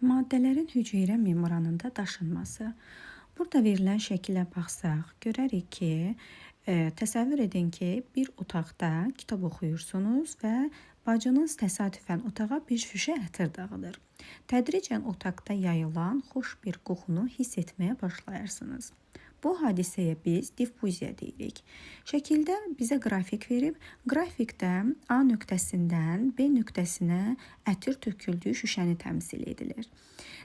Maddələrin hüceyrə membranında daşınması. Burada verilən şəkilə baxsaq, görərik ki, təsəvvür edin ki, bir otaqda kitab oxuyursunuz və bacınız təsadüfən otağa bir şüşə ətir dağıdır. Tədricən otaqda yayılan xoş bir qoxunu hiss etməyə başlayarsınız. Bu hadisəyə biz diffuziya deyirik. Şəkildə bizə qrafik verib, qrafikdə A nöqtəsindən B nöqtəsinə ətir töküldüyü şüşəni təmsil edilir.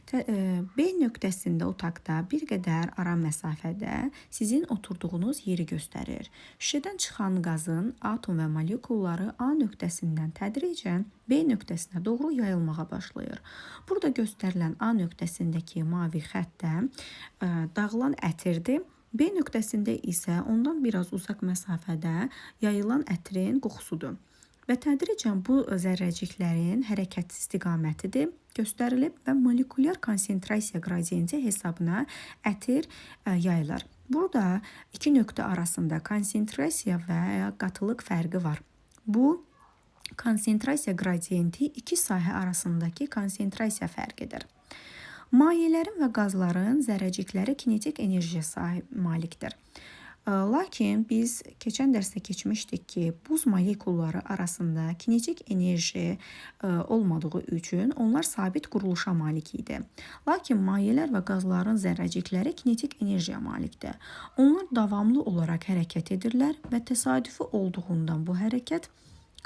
B nöqtəsində otaqda bir qədər ara məsafədə sizin oturduğunuz yeri göstərir. Şüşədən çıxan qazın atom və molekulları A nöqtəsindən tədricən B nöqtəsinə doğru yayılmağa başlayır. Burada göstərilən A nöqtəsindəki mavi xətt də dağılan ətirdir. B nöqtəsində isə ondan biraz uzaq məsafədə yayılan ətirin qoxusudur. Və tədricən bu zərrəciklərin hərəkət istiqamətidir göstərilib və molekulyar konsentrasiya qradiyenti hesabına ətir yayılır. Burada iki nöqtə arasında konsentrasiya və ya qatılıq fərqi var. Bu konsentrasiya qradiyenti iki sahə arasındakı konsentrasiya fərqidir. Mayələrin və qazların zərrəcikləri kinetik enerjiyə malikdir. Lakin biz keçən dərsdə keçmişdik ki, buz molekulları arasında kinetik enerji olmadığı üçün onlar sabit quruluşa malik idi. Lakin mayələr və qazların zərrəcikləri kinetik enerjiyə malikdir. Onlar davamlı olaraq hərəkət edirlər və təsadüfi olduğundan bu hərəkət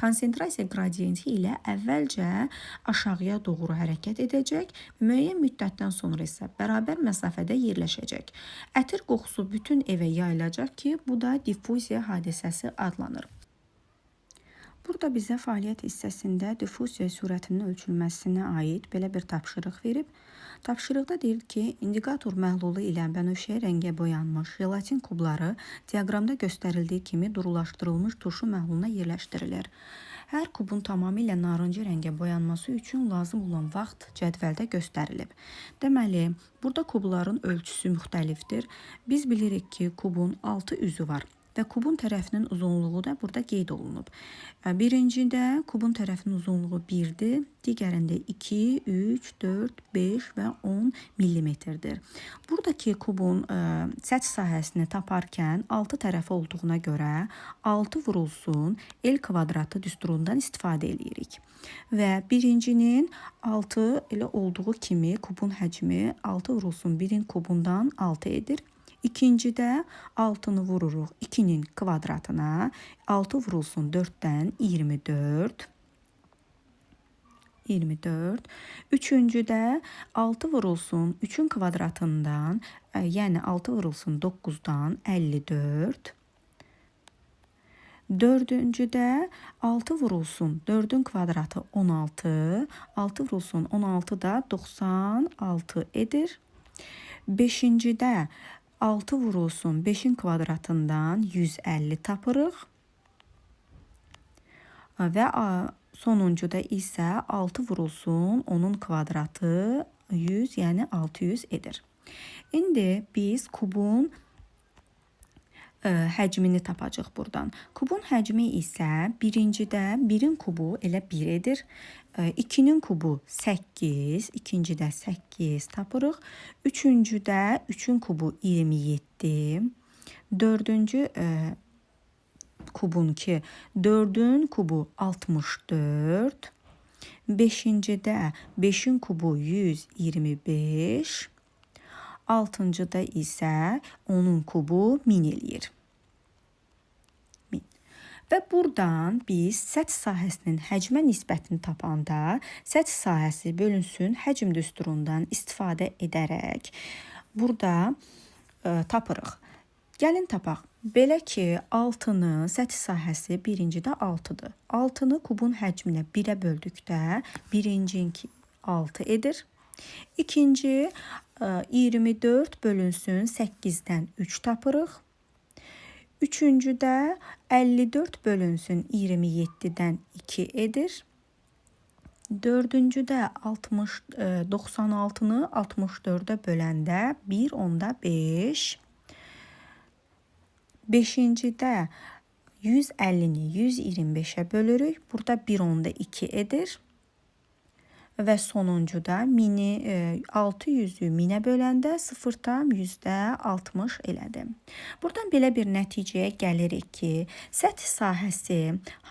konsentrasiya qradiyenti ilə əvvəlcə aşağıya doğru hərəkət edəcək, müəyyən müddətdən sonra isə bərabər məsafədə yerləşəcək. Ətir qoxusu bütün evə yayılacaq ki, bu da diffuziya hadisəsi adlanır. Burada bizə fəaliyyət hissəsində diffuziya sürətinin ölçülməsinə aid belə bir tapşırıq verib. Tapşırıqda deyir ki, indikator məhlulu ilə bənövşəyi rəngə boyanmış jelatin kubları diaqramda göstərildiyi kimi durulaşdırılmış turşu məhluluna yerləşdirilir. Hər kubun tamamilə narıncı rəngə boyanması üçün lazım olan vaxt cədvəldə göstərilib. Deməli, burada kubların ölçüsü müxtəlifdir. Biz bilirik ki, kubun 6 üzü var və kubun tərəfinin uzunluğu da burada qeyd olunub. Birincidə kubun tərəfinin uzunluğu 1-dir, digərində 2, 3, 4, 5 və 10 millimetrdir. Buradakı kubun səth sahəsini taparkən 6 tərəfi olduğuna görə 6 vurulsun L kvadratı düsturundan istifadə edirik. Və birincinin 6 elə olduğu kimi kubun həcmi 6 vurulsun 1-in kubundan 6 edir. İkincidə 6-nı vururuq 2-nin kvadratına, 6 vurulsun 4-dən 24. Üçüncüdə 6 vurulsun 3-ün kvadratından, yəni 6 vurulsun 9-dan 54. Dördüncüdə 6 vurulsun 4-ün kvadratı 16, 6 vurulsun 16 da 96 edir. Beşincidə 6 vurulsun 5-in kvadratından 150 tapırıq. Və sonuncuda isə 6 vurulsun 10-un kvadratı 100, yəni 600 edir. İndi biz kubun həcmini tapacaq buradan. Kubun həcmi isə birincidə 1-in kubu elə 1 edir. 2-nin kubu 8, ikincidə 8 tapırıq. Üçüncüdə 3-ün kubu 27. Dördüncü kubunki 4-ün kubu 64. Beşincidə 5-in kubu 125. Altıncıda isə onun kubu 1000 eləyir. Və buradan biz səth sahəsinin həcmə nisbətini tapanda səth sahəsi bölünsün həcm düsturundan istifadə edərək burada tapırıq. Gəlin tapaq. Belə ki, 6-nı səth sahəsi birincidə 6-dır. 6-nı kubun həcminə 1-ə böldükdə birincinki 6 edir. İkinci 24 bölünsün 8-dən 3 tapırıq. Üçüncüdə 54 bölünsün 27-dən 2 edir. Dördüncüdə 96-nı 64-ə böləndə 1, onda 5. Beşincidə 150-ni 125-ə bölürük. Burada 1, onda 2 edir. və sonuncuda mini 600-ü 1000-ə böləndə 0,60 elədi. Buradan belə bir nəticəyə gəlirik ki, səthi sahəsi,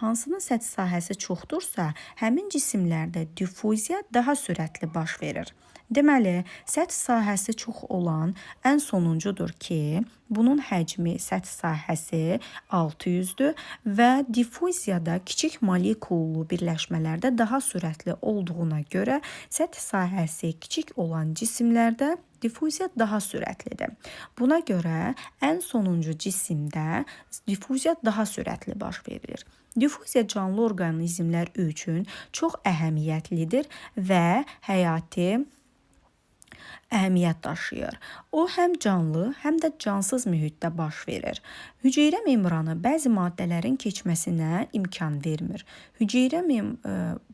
hansının səthi sahəsi çoxdursa, həmin cisimlərdə diffuziya daha sürətli baş verir. Deməli, səthi sahəsi çox olan ən sonuncudur ki, bunun həcmi, səthi sahəsi 600-dür və diffuziyada kiçik molekullu birləşmələrdə daha sürətli olduğuna görə səthi sahəsi kiçik olan cisimlərdə diffuziya daha sürətlidir. Buna görə ən sonuncu cisimdə diffuziya daha sürətli baş verir. Diffuziya canlı orqanizmlər üçün çox əhəmiyyətlidir və həyati əhəmiyyət daşıyır. O, həm canlı, həm də cansız mühitdə baş verir. Hüceyrə membranı bəzi maddələrin keçməsinə imkan vermir.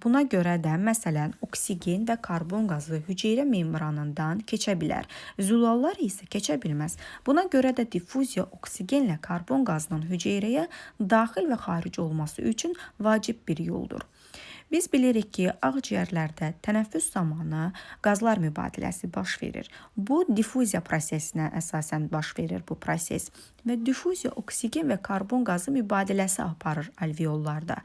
Buna görə də, məsələn, oksigen və karbon qazı hüceyrə membranından keçə bilər. Zülallar isə keçə bilməz. Buna görə də diffuziya oksigenlə karbon qazının hüceyrəyə daxil və xaric olması üçün vacib bir yoldur. Biz bilirik ki, ağciyərlərdə tənəffüs zamanı qazlar mübadiləsi baş verir. Bu, diffuziya prosesinə əsasən baş verir bu proses və diffuziya oksigen və karbon qazı mübadiləsi aparır alveollarda.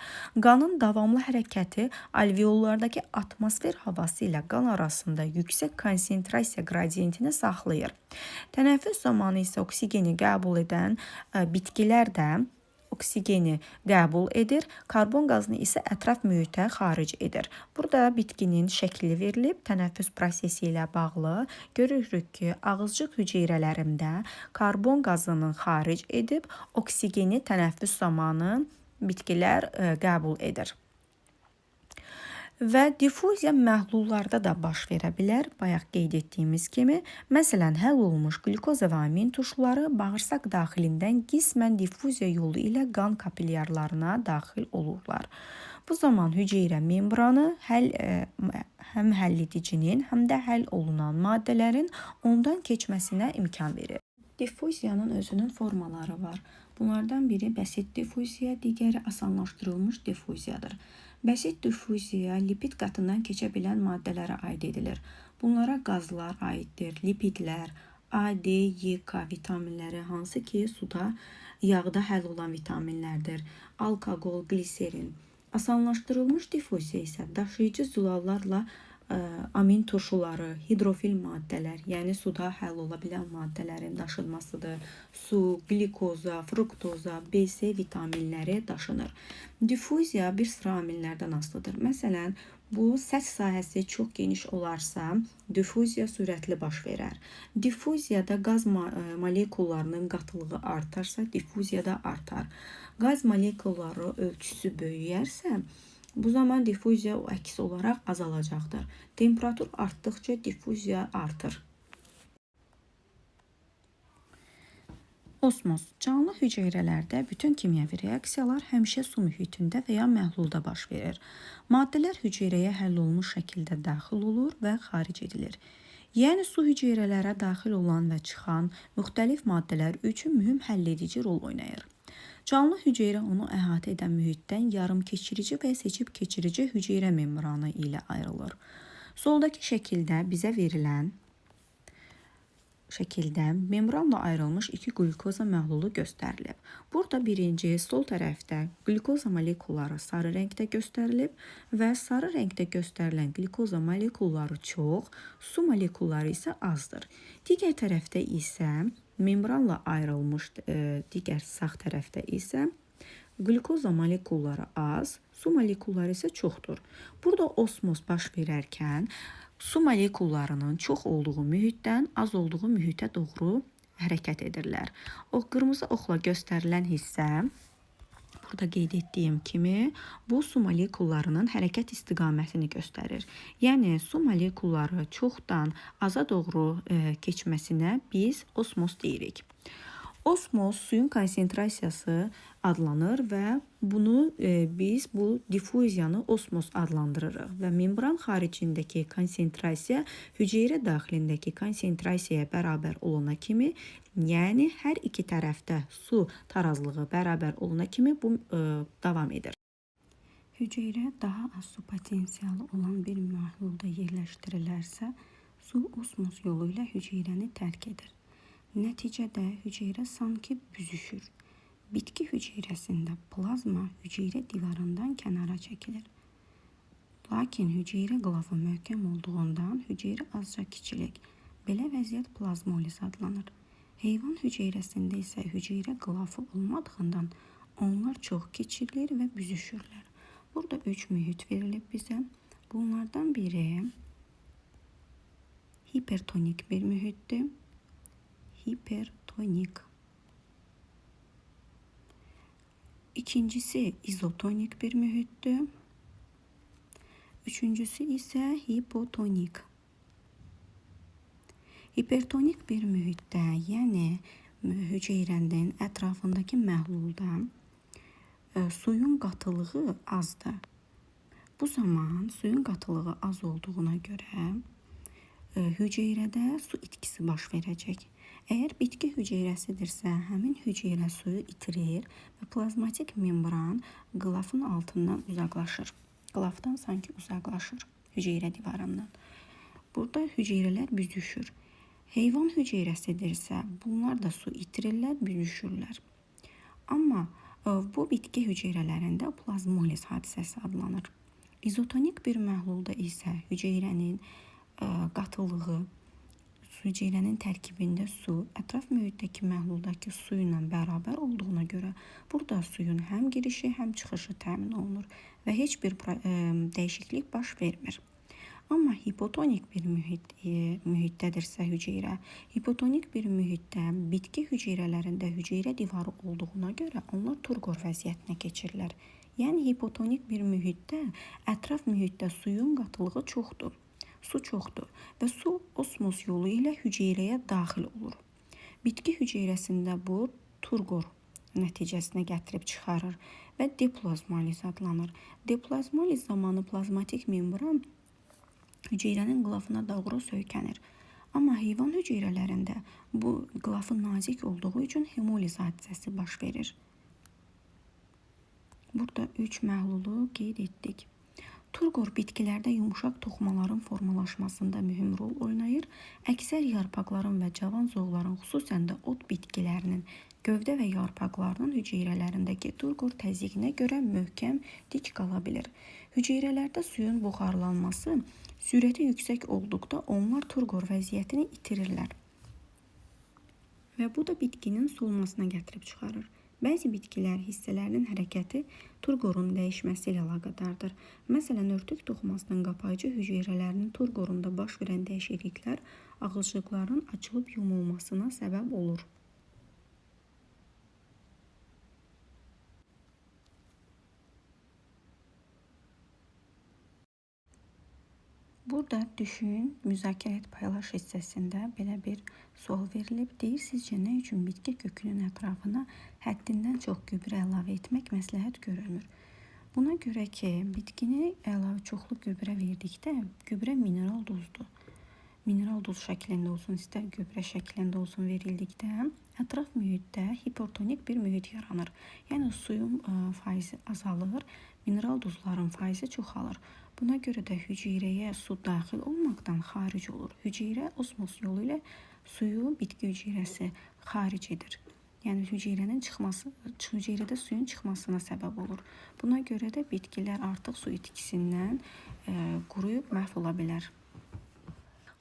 Qanın davamlı hərəkəti alveollardakı atmosfer havası ilə qan arasında yüksək konsentrasiya qradiyentini saxlayır. Tənəffüs zamanı isə oksigeni qəbul edən bitkilər də oksigeni qəbul edir, karbon qazını isə ətraf mühitə xaric edir. Burada bitkinin şəkli verilib, tənəffüs prosesi ilə bağlı görürük ki, ağızcıq hüceyrələrində karbon qazını xaric edib, oksigeni tənəffüs zamanı bitkilər qəbul edir. Və diffuziya məhlullarda da baş verə bilər. Bayaq qeyd etdiyimiz kimi, məsələn, həll olunmuş qlükoza və amin turşuları bağırsaq daxilindən qismən diffuziya yolu ilə qan kapilyarlarına daxil olurlar. Bu zaman hüceyrə membranı həm həlledicinin, həm də həll olunan maddələrin ondan keçməsinə imkan verir. Diffuziyanın özünün formaları var. Bunlardan biri bəsit diffuziya, digəri asanlaşdırılmış diffuziyadır. Bəsit diffuziya lipid qatından keçə bilən maddələrə aid edilir. Bunlara qazlar aiddir, lipidlər, A, D, Y, K vitaminləri, hansı ki suda, yağda həll olan vitaminlərdir, alkoqol, gliserin. Asanlaşdırılmış diffuziya isə daşıyıcı zülallarla amin turşuları, hidrofil maddələr, yəni suda həll ola bilən maddələrin daşınmasıdır. Su, glikoza, fruktoza, B-C vitaminləri daşınır. Diffuziya bir sıra amillərdən asılıdır. Məsələn, bu səth sahəsi çox geniş olarsa, diffuziya sürətli baş verər. Diffuziyada qaz molekullarının qatılığı artarsa, diffuziya da artar. Qaz molekulları ölçüsü böyüyərsə, bu zaman diffuziya əks olaraq azalacaqdır. Temperatur artdıqca diffuziya artır. Osmoz. Canlı hüceyrələrdə bütün kimyəvi reaksiyalar həmişə su mühitində və ya məhlulda baş verir. Maddələr hüceyrəyə həll olunmuş şəkildə daxil olur və xaric edilir. Yəni, su hüceyrələrə daxil olan və çıxan müxtəlif maddələr üçün mühüm həlledici rol oynayır. Canlı hüceyrə onu əhatə edən mühitdən yarımkeçirici və seçib keçirici hüceyrə membranı ilə ayrılır. Soldakı şəkildə bizə verilən membranla ayrılmış iki qlükoza məhlulu göstərilib. Burada birinci sol tərəfdə qlükoza molekulları sarı rəngdə göstərilib və sarı rəngdə göstərilən qlükoza molekulları çox, su molekulları isə azdır. Digər tərəfdə isə membranla ayrılmış digər sağ tərəfdə isə qlükoza molekulları az, su molekulları isə çoxdur. Burada osmoz baş verərkən su molekullarının çox olduğu mühitdən az olduğu mühitə doğru hərəkət edirlər. O qırmızı oxla göstərilən hissə, burada qeyd etdiyim kimi, bu su molekullarının hərəkət istiqamətini göstərir. Yəni, su molekulları çoxdan aza doğru keçməsinə biz osmoz deyirik. Osmoz suyun konsentrasiyası adlanır və biz bu diffuziyanı osmoz adlandırırıq və membran xaricindəki konsentrasiya hüceyrə daxilindəki konsentrasiyaya bərabər olana kimi, yəni hər iki tərəfdə su tarazlığı bərabər olana kimi bu davam edir. hüceyrə daha az su potensialı olan bir məhlulda yerləşdirilərsə, su osmos yolu ilə hüceyrəni tərk edir. Nəticədə hüceyrə sanki büzüşür. Bitki hüceyrəsində plazma hüceyrə divarından kənara çəkilir. Lakin hüceyrə qılafı möhkəm olduğundan hüceyrə azca kiçilir. Belə vəziyyət plazmoliz adlanır. Heyvan hüceyrəsində isə hüceyrə qılafı olmadığından onlar çox kiçilir və büzüşürlər. Burada 3 mühit verilib bizə. Bunlardan biri hipertonik bir mühitdir. Hipertonik. İkincisi izotonik bir mühitdir. Üçüncüsü isə hipotonik. Hipertonik bir mühitdə, yəni hüceyrənin ətrafındakı məhlulda suyun qatılığı azdır. Bu zaman suyun qatılığı az olduğuna görə hüceyrədə su itkisi baş verəcək. Əgər bitki hüceyrəsidirsə, həmin hüceyrə suyu itirir və plazmatik membran qılafın altından uzaqlaşır. Qılafdan sanki uzaqlaşır hüceyrə divarından. Burada hüceyrələr büzüşür. Heyvan hüceyrəsidirsə, bunlar da su itirirlər, büzüşürlər. Amma bu bitki hüceyrələrində plazmoliz hadisəsi adlanır. İzotonik bir məhlulda isə hüceyrənin qatılığı, hüceyrənin tərkibində su, ətraf mühitdəki məhluldakı su ilə bərabər olduğuna görə burada suyun həm girişi, həm çıxışı təmin olunur və heç bir dəyişiklik baş vermir. Amma hipotonik bir mühitdədirsə hüceyrə, hipotonik bir mühitdə bitki hüceyrələrində hüceyrə divarı olduğuna görə onlar turqor vəziyyətinə keçirlər. Yəni hipotonik bir mühitdə ətraf mühitdə suyun qatılığı çoxdur. Su çoxdur və su osmos yolu ilə hüceyrəyə daxil olur. Bitki hüceyrəsində bu turqor nəticəsinə gətirib çıxarır və deplazmoliz adlanır. Deplazmoliz zamanı plazmatik membran hüceyrənin qılafına doğru söykənir. Amma heyvan hüceyrələrində bu qılafı nazik olduğu üçün hemoliz hadisəsi baş verir. Burada 3 məhlulu qeyd etdik. Turqor bitkilərdə yumuşaq toxumaların formalaşmasında mühüm rol oynayır. Əksər yarpaqların və cavan zoğların, xüsusən də ot bitkilərinin gövdə və yarpaqlarının hüceyrələrindəki turqor təzyiqinə görə möhkəm dik qala bilir. Hüceyrələrdə suyun buxarlanması sürəti yüksək olduqda onlar turqor vəziyyətini itirirlər. Və bu da bitkinin solmasına gətirib çıxarır. Bəzi bitkilər hissələrinin hərəkəti turqorun dəyişməsi ilə əlaqədardır. Məsələn, örtük toxumasının qapayıcı hüceyrələrinin turqorunda baş verən dəyişikliklər ağızcıqların açılıb yumulmasına səbəb olur. Burada düşün, müzakirə et, paylaş hissəsində belə bir sual verilib. Deyir, sizcə nə üçün bitki kökünün ətrafına həddindən çox gübrə əlavə etmək məsləhət görülmür? Buna görə ki, bitkini çoxlu gübrə verdikdə, gübrə mineral duzdur. Mineral duz şəklində olsun, istər gübrə şəklində olsun verildikdə, ətraf mühitdə hipertonik bir mühit yaranır. Yəni suyun faizi azalır, mineral duzların faizi çoxalır. Buna görə də hüceyrəyə su daxil olmaqdan xaric olur. Hüceyrə osmos yolu ilə suyu bitki hüceyrəsi xaric edir. Yəni hüceyrədə suyun çıxmasına səbəb olur. Buna görə də bitkilər artıq su itkisindən quruyub məhv ola bilər.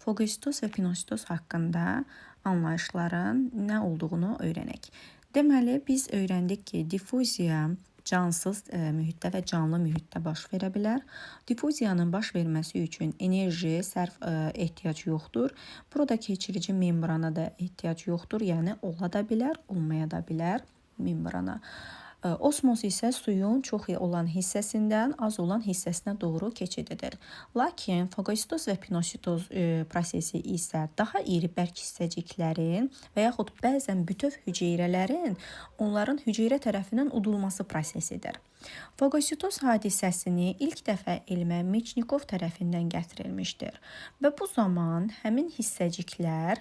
Fagositoz və pinositoz haqqında anlayışların nə olduğunu öyrənək. Deməli, biz öyrəndik ki, difuziya cansız mühitdə və canlı mühitdə baş verə bilər. Difuziyanın baş verməsi üçün enerji, sərf ehtiyac yoxdur. Burada keçirici membrana da ehtiyac yoxdur. Yəni, ola da bilər, olmaya da bilər membrana. Osmos isə suyun çox olan hissəsindən az olan hissəsinə doğru keçid edir. Lakin fagositoz və pinositoz prosesi isə daha iri bərk hissəciklərin və yaxud bəzən bütöv hüceyrələrin onların hüceyrə tərəfindən udulması prosesidir. Fagositoz hadisəsini ilk dəfə elmə Mechnikov tərəfindən gətirilmişdir və bu zaman həmin hissəciklər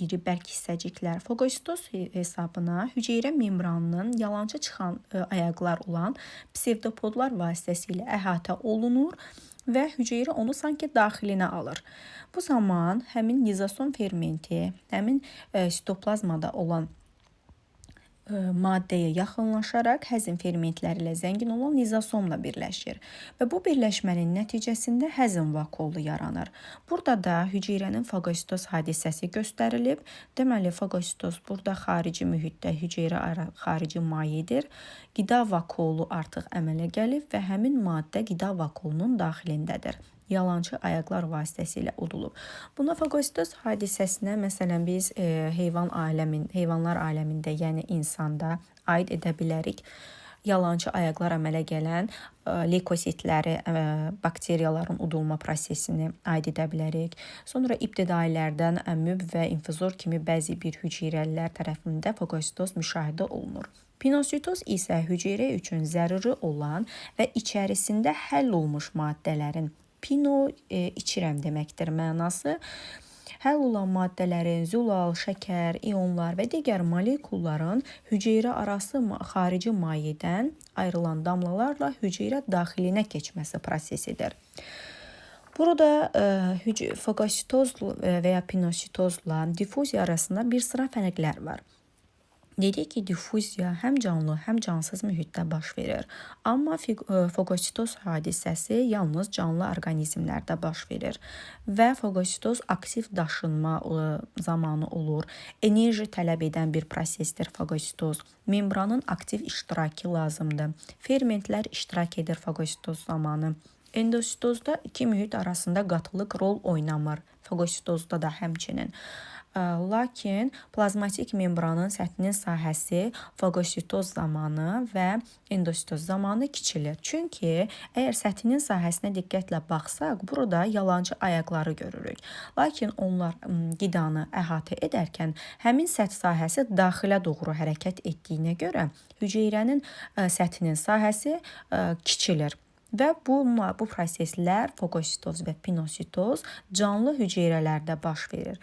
iri bərk hissəciklər fagositoz hesabına hüceyrə membranının yalançı çıxan ayaqlar olan psevdopodlar vasitəsilə əhatə olunur və hüceyrə onu sanki daxilinə alır. Bu zaman həmin lizosom fermenti, həmin sitoplazmada olan maddəyə yaxınlaşaraq həzm fermentləri ilə zəngin olan lizosomla birləşir və bu birləşmənin nəticəsində həzm vakuolu yaranır. Burada da hüceyrənin fagositoz hadisəsi göstərilib. Deməli, fagositoz burada xarici mühitdə hüceyrə xarici mayedir. Qida vakuolu artıq əmələ gəlib və həmin maddə qida vakuolunun daxilindədir. Yalançı ayaqlar vasitəsilə udulub. Buna fagositoz hadisəsinə məsələn biz heyvanlar aləmində, yəni insanda aid edə bilərik. Yalançı ayaqlar əmələ gələn leykositləri, bakteriyaların udulma prosesini aid edə bilərik. Sonra ibtidailərdən müb və infuzor kimi bəzi bir hüceyrəlilər tərəfində fagositoz müşahidə olunur. Pinositoz isə hüceyrə üçün zəruri olan və içərisində həll olmuş maddələrin pino içirəm deməkdir mənası. Həll olan maddələrin zülal, şəkər, ionlar və digər molekulların hüceyrə arası xarici mayedən ayrılan damlalarla hüceyrə daxilinə keçməsi prosesidir. Burada fagositoz və ya pinositozla difuziya arasında bir sıra fərqlər var. Dedik ki, difuziya həm canlı, həm cansız mühitdə baş verir. Amma fagositoz hadisəsi yalnız canlı orqanizmlərdə baş verir və fagositoz aktiv daşınma zamanı olur. Enerji tələb edən bir prosesdir fagositoz. Membranın aktiv iştirakı lazımdır. Fermentlər iştirak edir fagositoz zamanı. Endositozda iki mühit arasında qatılıq rol oynamır. Fagositozda da həmçinin. Lakin plazmatik membranın səthinin sahəsi fagositoz zamanı və endositoz zamanı kiçilir. Çünki əgər səthinin sahəsinə diqqətlə baxsaq, burada yalançı ayaqları görürük. Lakin onlar qidanı əhatə edərkən həmin səth sahəsi daxilə doğru hərəkət etdiyinə görə hüceyrənin səthinin sahəsi kiçilir. Və bu proseslər fagositoz və pinositoz canlı hüceyrələrdə baş verir.